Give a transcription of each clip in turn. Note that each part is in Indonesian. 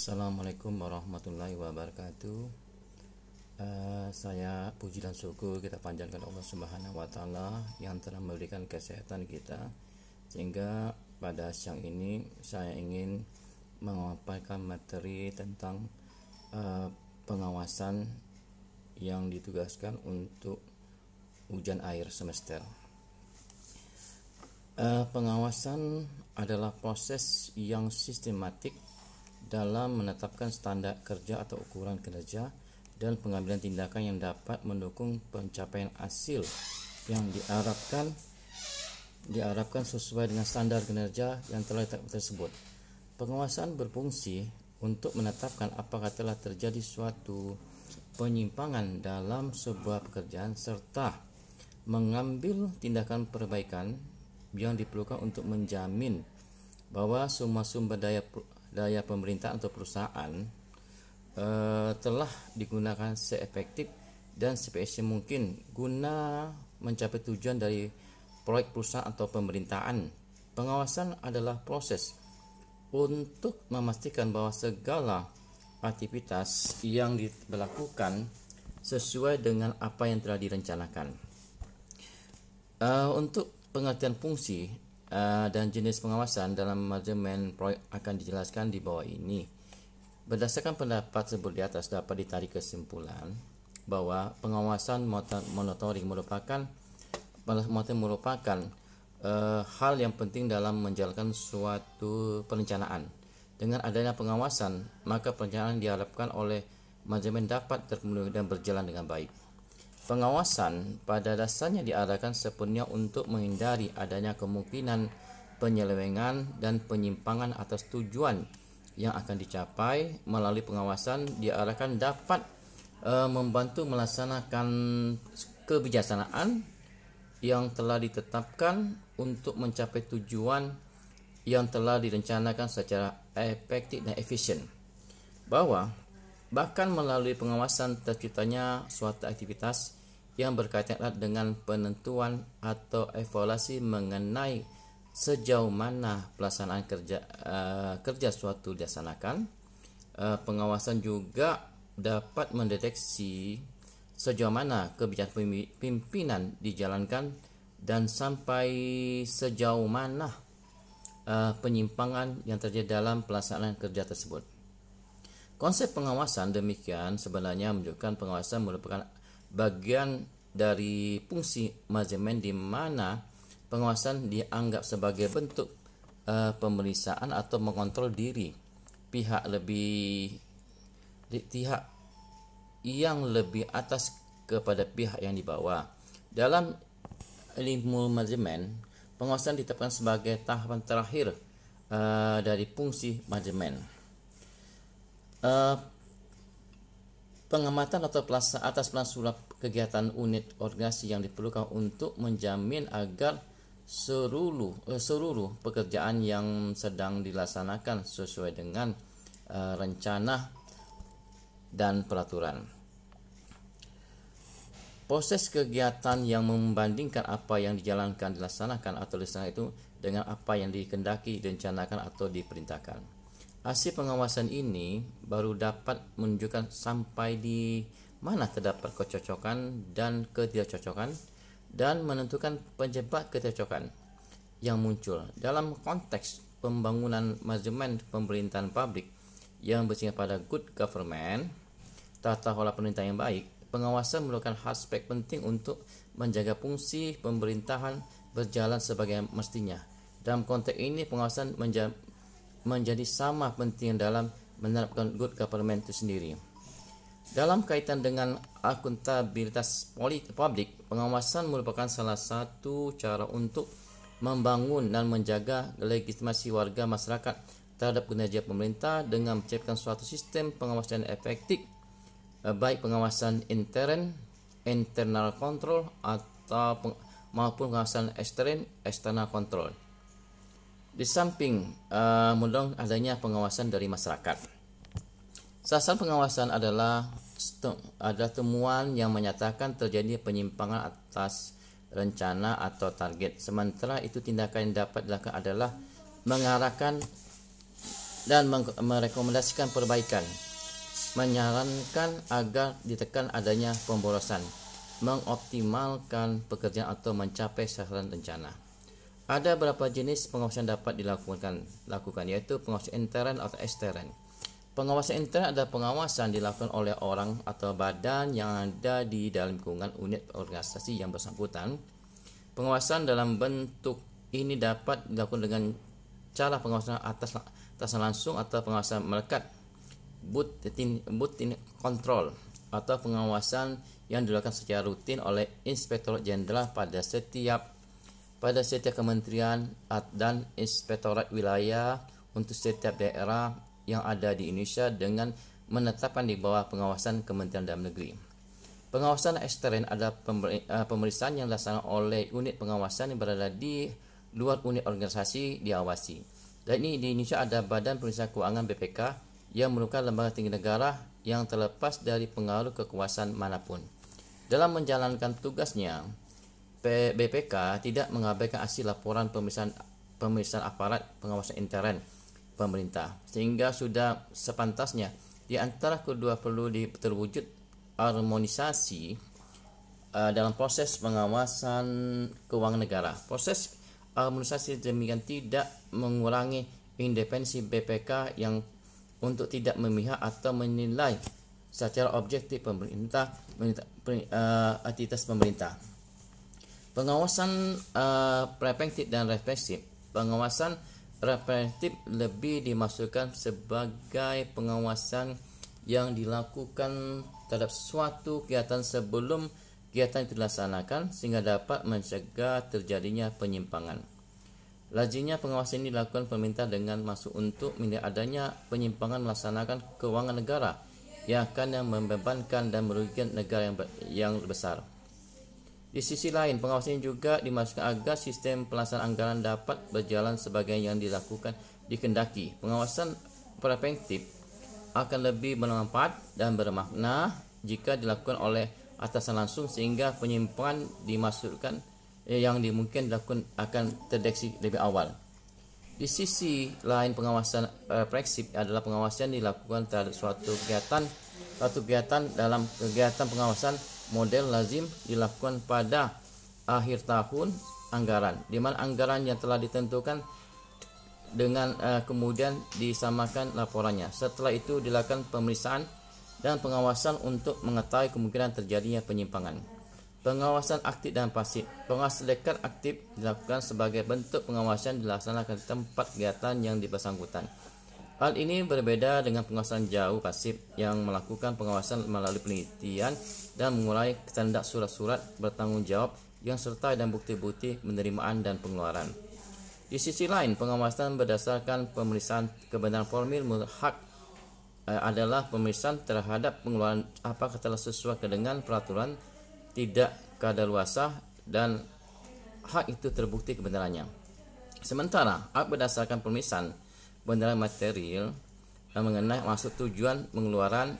Assalamualaikum warahmatullahi wabarakatuh. Saya puji dan syukur kita panjatkan Allah Subhanahu wa taala yang telah memberikan kesehatan kita, sehingga pada siang ini saya ingin memaparkan materi tentang pengawasan yang ditugaskan untuk ujian akhir semester. Pengawasan adalah proses yang sistematik dalam menetapkan standar kerja atau ukuran kinerja dan pengambilan tindakan yang dapat mendukung pencapaian hasil yang diharapkan sesuai dengan standar kinerja yang telah ditetapkan tersebut. Pengawasan berfungsi untuk menetapkan apakah telah terjadi suatu penyimpangan dalam sebuah pekerjaan serta mengambil tindakan perbaikan yang diperlukan untuk menjamin bahwa semua sumber daya pemerintah atau perusahaan telah digunakan seefektif dan seefisien mungkin guna mencapai tujuan dari proyek perusahaan atau pemerintahan. Pengawasan adalah proses untuk memastikan bahwa segala aktivitas yang dilakukan sesuai dengan apa yang telah direncanakan. Untuk pengertian fungsi dan jenis pengawasan dalam manajemen proyek akan dijelaskan di bawah ini. Berdasarkan pendapat tersebut di atas dapat ditarik kesimpulan bahwa pengawasan monitoring merupakan hal yang penting dalam menjalankan suatu perencanaan. Dengan adanya pengawasan, maka perencanaan diharapkan oleh manajemen dapat terpenuhi dan berjalan dengan baik. Pengawasan pada dasarnya diarahkan sepenuhnya untuk menghindari adanya kemungkinan penyelewengan dan penyimpangan atas tujuan yang akan dicapai. Melalui pengawasan diarahkan dapat membantu melaksanakan kebijaksanaan yang telah ditetapkan untuk mencapai tujuan yang telah direncanakan secara efektif dan efisien. Bahkan melalui pengawasan terciptanya suatu aktivitas yang berkaitan dengan penentuan atau evaluasi mengenai sejauh mana pelaksanaan kerja suatu dilaksanakan. Pengawasan juga dapat mendeteksi sejauh mana kebijakan pimpinan dijalankan dan sampai sejauh mana penyimpangan yang terjadi dalam pelaksanaan kerja tersebut. Konsep pengawasan demikian sebenarnya menunjukkan pengawasan merupakan bagian dari fungsi manajemen di mana pengawasan dianggap sebagai bentuk pemeriksaan atau mengontrol diri pihak yang lebih atas kepada pihak yang di bawah. Dalam ilmu manajemen, pengawasan ditetapkan sebagai tahapan terakhir dari fungsi manajemen. Pengamatan atau atas pelaksanaan kegiatan unit organisasi yang diperlukan untuk menjamin agar seluruh pekerjaan yang sedang dilaksanakan sesuai dengan rencana dan peraturan. Proses kegiatan yang membandingkan apa yang dilaksanakan atau dilaksanakan itu dengan apa yang dikehendaki, direncanakan atau diperintahkan. Hasil pengawasan ini baru dapat menunjukkan sampai di mana terdapat kecocokan dan ketidakcocokan dan menentukan penyebab ketidakcocokan yang muncul. Dalam konteks pembangunan manajemen pemerintahan publik yang bersingkat pada good government, tata kelola pemerintahan yang baik, pengawasan merupakan aspek penting untuk menjaga fungsi pemerintahan berjalan sebagai mestinya. Dalam konteks ini, pengawasan menjadi sama penting dalam menerapkan good government itu sendiri. Dalam kaitan dengan akuntabilitas publik, pengawasan merupakan salah satu cara untuk membangun dan menjaga legitimasi warga masyarakat terhadap kinerja pemerintah dengan menciptakan suatu sistem pengawasan efektif, baik pengawasan internal control atau maupun pengawasan external control. Di samping mendorong adanya pengawasan dari masyarakat. Sasaran pengawasan adalah temuan yang menyatakan terjadi penyimpangan atas rencana atau target. Sementara itu tindakan yang dapat dilakukan adalah mengarahkan dan merekomendasikan perbaikan, menyarankan agar ditekan adanya pemborosan, mengoptimalkan pekerjaan atau mencapai sasaran rencana. Ada beberapa jenis pengawasan dapat dilakukan yaitu pengawasan intern atau ekstern. Pengawasan intern adalah pengawasan dilakukan oleh orang atau badan yang ada di dalam lingkungan unit organisasi yang bersangkutan. Pengawasan dalam bentuk ini dapat dilakukan dengan cara pengawasan atasan langsung atau pengawasan melekat, built-in control, atau pengawasan yang dilakukan secara rutin oleh Inspektorat Jenderal pada setiap kementerian dan inspektorat wilayah untuk setiap daerah yang ada di Indonesia dengan menetapkan di bawah pengawasan Kementerian Dalam Negeri. Pengawasan ekstern adalah pemeriksaan yang dilaksanakan oleh unit pengawasan yang berada di luar unit organisasi diawasi. Dan ini di Indonesia ada Badan Pemeriksa Keuangan BPK yang merupakan lembaga tinggi negara yang terlepas dari pengaruh kekuasaan manapun. Dalam menjalankan tugasnya, BPK tidak mengabaikan hasil laporan pemeriksaan aparat pengawasan intern pemerintah, sehingga sudah sepantasnya di antara kedua perlu terwujud harmonisasi dalam proses pengawasan keuangan negara. Proses harmonisasi demikian tidak mengurangi independensi BPK yang untuk tidak memihak atau menilai secara objektif aktivitas pemerintah. Pengawasan preventif dan represif. Pengawasan preventif lebih dimaksudkan sebagai pengawasan yang dilakukan terhadap suatu kegiatan sebelum kegiatan itu dilaksanakan sehingga dapat mencegah terjadinya penyimpangan. Lazimnya pengawasan ini dilakukan pemerintah dengan maksud untuk menilai adanya penyimpangan melaksanakan keuangan negara yang akan membebankan dan merugikan negara yang besar. Di sisi lain, pengawasan ini juga dimaksudkan agar sistem pelaksanaan anggaran dapat berjalan sebagaimana yang dilakukan dikehendaki. Pengawasan preventif akan lebih bermanfaat dan bermakna jika dilakukan oleh atasan langsung sehingga penyimpangan dimaksudkan yang dimungkinkan dilakukan akan terdeteksi lebih awal. Di sisi lain, pengawasan represif adalah pengawasan yang dilakukan terhadap suatu kegiatan dalam kegiatan pengawasan model lazim dilakukan pada akhir tahun anggaran, di mana anggaran yang telah ditentukan dengan kemudian disamakan laporannya. Setelah itu dilakukan pemeriksaan dan pengawasan untuk mengetahui kemungkinan terjadinya penyimpangan. Pengawasan aktif dan pasif. Pengawasan dekat aktif dilakukan sebagai bentuk pengawasan dilaksanakan di tempat kegiatan yang bersangkutan. Hal ini berbeda dengan pengawasan jauh pasif yang melakukan pengawasan melalui penelitian dan mengurai tindak surat-surat bertanggung jawab yang serta dan bukti-bukti penerimaan dan pengeluaran. Di sisi lain, pengawasan berdasarkan pemeriksaan kebenaran formil menurut hak adalah pemeriksaan terhadap pengeluaran apakah telah sesuai dengan peraturan, tidak kadaluarsa dan hak itu terbukti kebenarannya. Sementara hak berdasarkan pemeriksaan kebenaran material mengenai maksud tujuan pengeluaran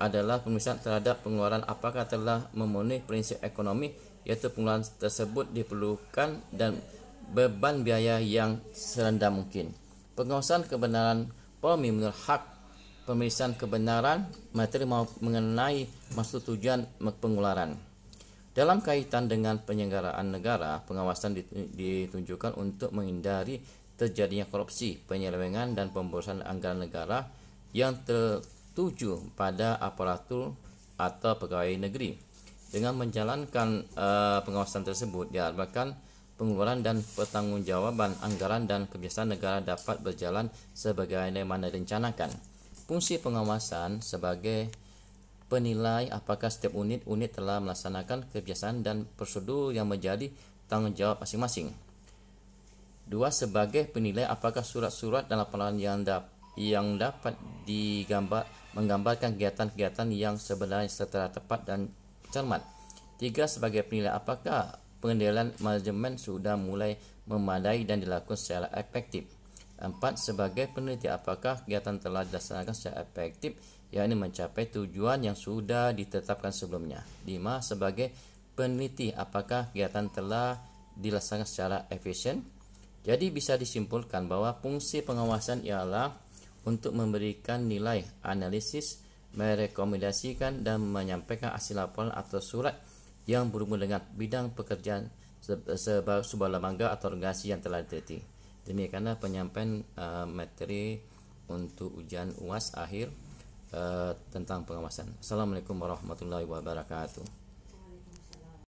adalah pemeriksaan terhadap pengeluaran apakah telah memenuhi prinsip ekonomi, yaitu pengeluaran tersebut diperlukan dan beban biaya yang serendah mungkin. Pengawasan kebenaran formil menurut hak pemeriksaan kebenaran materi mengenai maksud tujuan pengeluaran. Dalam kaitan dengan penyelenggaraan negara, pengawasan ditunjukkan untuk menghindari terjadinya korupsi, penyelewengan dan pemborosan anggaran negara yang tertuju pada aparatur atau pegawai negeri. Dengan menjalankan pengawasan tersebut diharapkan pengeluaran dan pertanggungjawaban anggaran dan kebiasaan negara dapat berjalan sebagaimana direncanakan. Fungsi pengawasan sebagai penilai apakah setiap unit telah melaksanakan kebiasaan dan prosedur yang menjadi tanggung jawab masing-masing. 2. Sebagai penilai apakah surat-surat dan laporan yang dapat menggambarkan kegiatan-kegiatan yang sebenarnya secara tepat dan cermat. 3. Sebagai penilai apakah pengendalian manajemen sudah mulai memadai dan dilakukan secara efektif. 4. Sebagai peneliti apakah kegiatan telah dilaksanakan secara efektif, yakni mencapai tujuan yang sudah ditetapkan sebelumnya. 5. Sebagai peneliti apakah kegiatan telah dilaksanakan secara efisien. Jadi bisa disimpulkan bahwa fungsi pengawasan ialah untuk memberikan nilai analisis, merekomendasikan dan menyampaikan hasil laporan atau surat yang berhubungan dengan bidang pekerjaan sebuah lembaga atau organisasi yang telah diteliti. Demikianlah penyampaian materi untuk ujian UAS akhir tentang pengawasan. Assalamualaikum warahmatullahi wabarakatuh.